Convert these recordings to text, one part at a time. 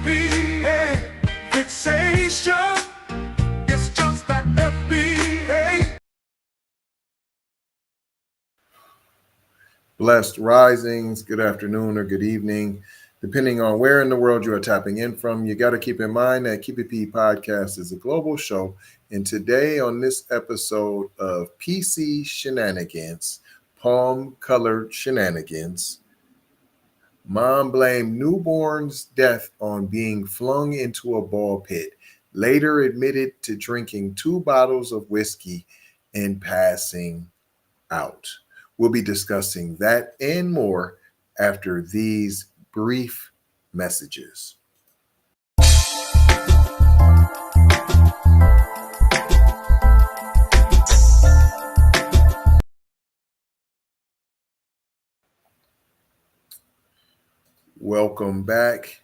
FBA fixation. It's just that FBA. Blessed risings, good afternoon or good evening, depending on where in the world you are tapping in from. You got to keep in mind that Keep It P podcast is a global show. And today on this episode of PC Shenanigans, Palm Colored Shenanigans, mom blamed newborn's death on being flung into a ball pit, later admitted to drinking 2 bottles of whiskey and passing out. We'll be discussing that and more after these brief messages. Welcome back.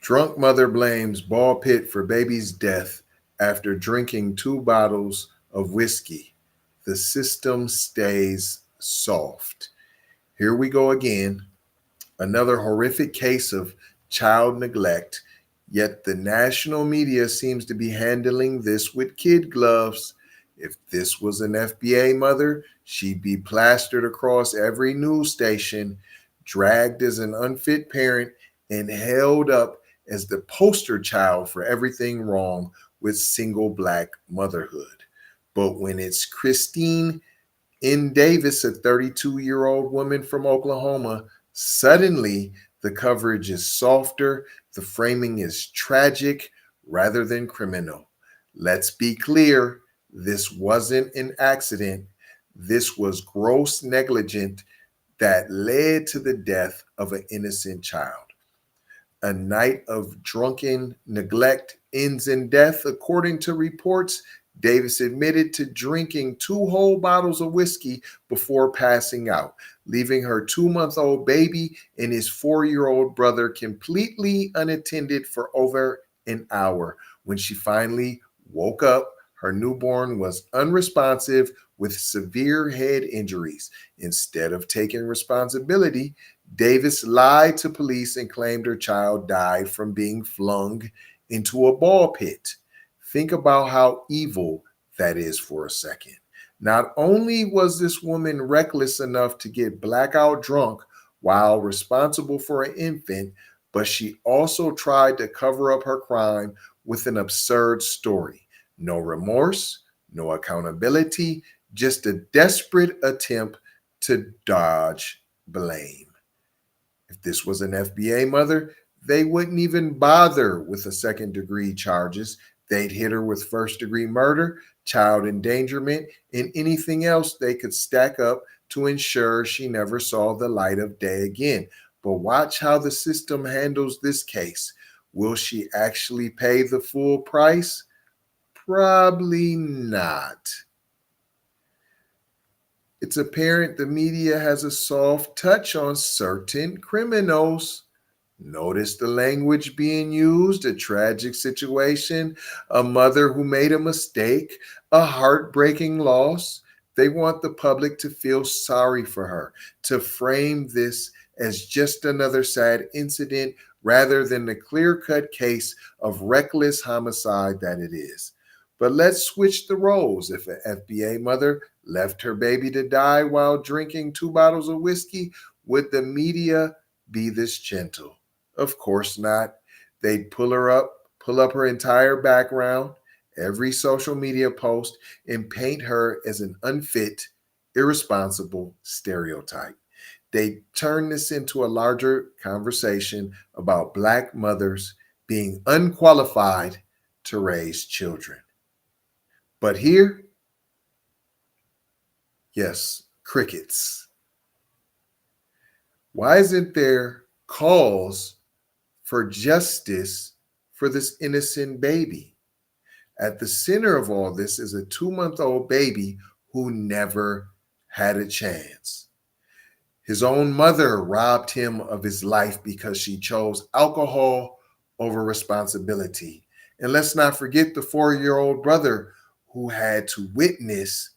Drunk mother blames ball pit for baby's death after drinking 2 bottles of whiskey. The system stays soft. Here we go again. Another horrific case of child neglect, yet the national media seems to be handling this with kid gloves. If this was an FBA mother, she'd be plastered across every news station, dragged as an unfit parent, and held up as the poster child for everything wrong with single black motherhood. But when it's Christine N. Davis, a 32-year-old woman from Oklahoma, suddenly the coverage is softer, the framing is tragic rather than criminal. Let's be clear, this wasn't an accident. This was gross negligence that led to the death of an innocent child. A night of drunken neglect ends in death, according to reports. Davis admitted to drinking 2 whole bottles of whiskey before passing out, leaving her 2-month-old baby and his 4-year-old brother completely unattended for over an hour. When she finally woke up, her newborn was unresponsive with severe head injuries. Instead of taking responsibility, Davis lied to police and claimed her child died from being flung into a ball pit. Think about how evil that is for a second. Not only was this woman reckless enough to get blackout drunk while responsible for an infant, but she also tried to cover up her crime with an absurd story. No remorse, no accountability, just a desperate attempt to dodge blame. If this was an FBA mother, they wouldn't even bother with the second-degree charges. They'd hit her with first-degree murder, child endangerment, and anything else they could stack up to ensure she never saw the light of day again. But watch how the system handles this case. Will she actually pay the full price? Probably not. It's apparent the media has a soft touch on certain criminals. Notice the language being used: a tragic situation, a mother who made a mistake, a heartbreaking loss. They want the public to feel sorry for her, to frame this as just another sad incident rather than the clear-cut case of reckless homicide that it is. But let's switch the roles. If an FBA mother left her baby to die while drinking 2 bottles of whiskey, would the media be this gentle? Of course not. They'd pull up her entire background, every social media post, and paint her as an unfit, irresponsible stereotype. They turn this into a larger conversation about Black mothers being unqualified to raise children. But here, yes, crickets. Why isn't there calls for justice for this innocent baby? At the center of all this is a 2-month-old baby who never had a chance. His own mother robbed him of his life because she chose alcohol over responsibility. And let's not forget the 4-year-old brother who had to witness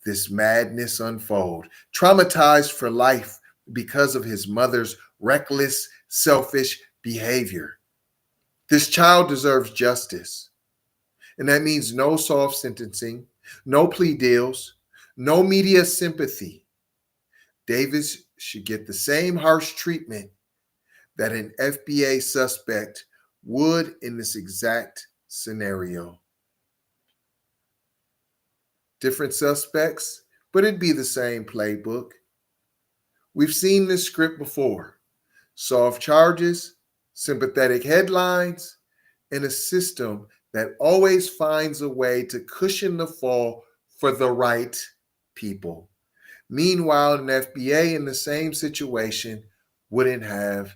this madness unfold, traumatized for life because of his mother's reckless, selfish behavior. This child deserves justice. And that means no soft sentencing, no plea deals, no media sympathy. Davis should get the same harsh treatment that an FBA suspect would in this exact scenario. Different suspects, but it'd be the same playbook. We've seen this script before. Soft charges, sympathetic headlines, and a system that always finds a way to cushion the fall for the right people. Meanwhile, an FBA in the same situation wouldn't have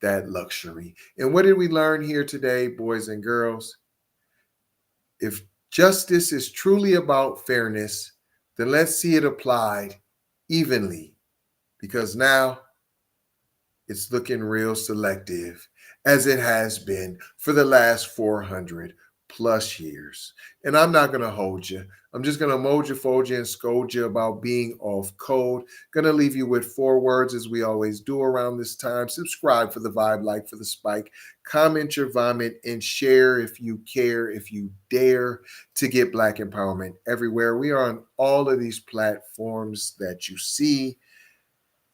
that luxury. And what did we learn here today, boys and girls? If justice is truly about fairness, then let's see it applied evenly, because now it's looking real selective, as it has been for the last 400 plus years. And I'm not going to hold you. I'm just going to mold you, fold you, and scold you about being off code. Going to leave you with 4 words, as we always do around this time. Subscribe for the vibe, like for the spike, comment your vomit, and share if you care, if you dare, to get Black empowerment everywhere. We are on all of these platforms that you see: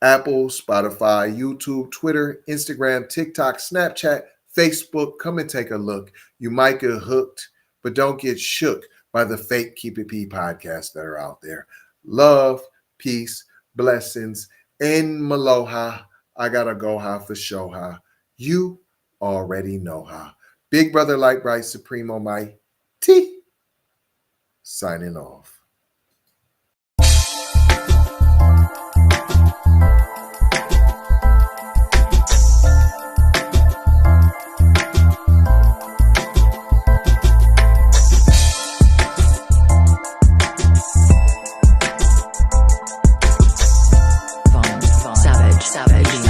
Apple, Spotify, YouTube, Twitter, Instagram, TikTok, Snapchat, Facebook. Come and take a look. You might get hooked, but don't get shook by the fake Keep It P podcasts that are out there. Love, peace, blessings, and maloha. I gotta go ha for show ha. You already know ha. Big Brother Light Bright Supremo Mighty. Signing off. Savage.